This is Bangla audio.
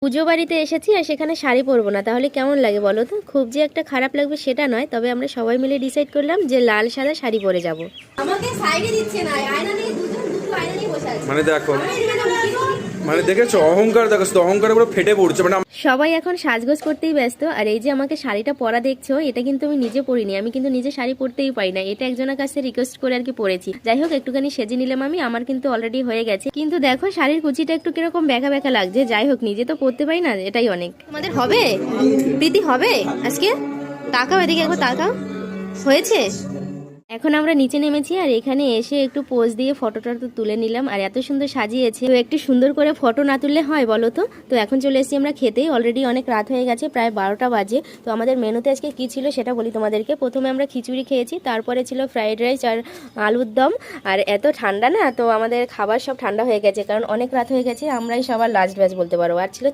পুজো বাড়িতে এসেছি আর সেখানে শাড়ি পরবো না, তাহলে কেমন লাগে বলো তো? খুব যে একটা খারাপ লাগবে সেটা নয়, তবে আমরা সবাই মিলে ডিসাইড করলাম যে লাল সাদা শাড়ি পরে যাব। আমাকে সাইডে দিচ্ছে না, আয়না নিয়ে দুটো আয়না নিয়ে বসে আছে। মানে দেখো, মানে দেখেছো অহংকার, দেখো তো অহংকারে পুরো ফেটে পড়ছে। মানে সবাই এখন সাজগোজ করতেই ব্যস্ত। আর এই যে আমাকে শাড়িটা পরা দেখছো, এটা কিন্তু আমি নিজে পরিনি, আমি কিন্তু নিজে শাড়ি পরতেই পারি না, এটা একজনের কাছে রিকোয়েস্ট করে আর কি পরেছি। যাই হোক, একটুখানি সেজে নিলাম আমি, আমার কিন্তু অলরেডি হয়ে গেছে। কিন্তু দেখো শাড়ির কুচিটা একটু কিরকম ব্যাকা ব্যাকা লাগছে। যাই হোক, নিজে তো পরতে পারি না, এটাই অনেক। তোমাদের হবে প্রীতি হবে আজকে? তাকাও এদিকে একবার, তাকাও। হয়েছে? এখন আমরা নিচে নেমেছি আর এখানে এসে একটু পোজ দিয়ে ফটোটা তো তুলে নিলাম। আর এত সুন্দর সাজিয়েছে, তো একটু সুন্দর করে ফটো না তুললে হয় বলো তো? তো এখন চলে এসেছি আমরা খেতেই, অলরেডি অনেক রাত হয়ে গেছে, প্রায় 12টা বাজে। তো আমাদের মেনুতে আজকে কি ছিল সেটা বলি তোমাদেরকে। প্রথমে আমরা খিচুড়ি খেয়েছি, তারপরে ছিল ফ্রাইড রাইস আর আলুর দম। আর এত ঠান্ডা না, তো আমাদের খাবার সব ঠান্ডা হয়ে গেছে, কারণ অনেক রাত হয়ে গেছে, আমরাই সবার লাস্ট ব্যাচ বলতে পারো। আর ছিল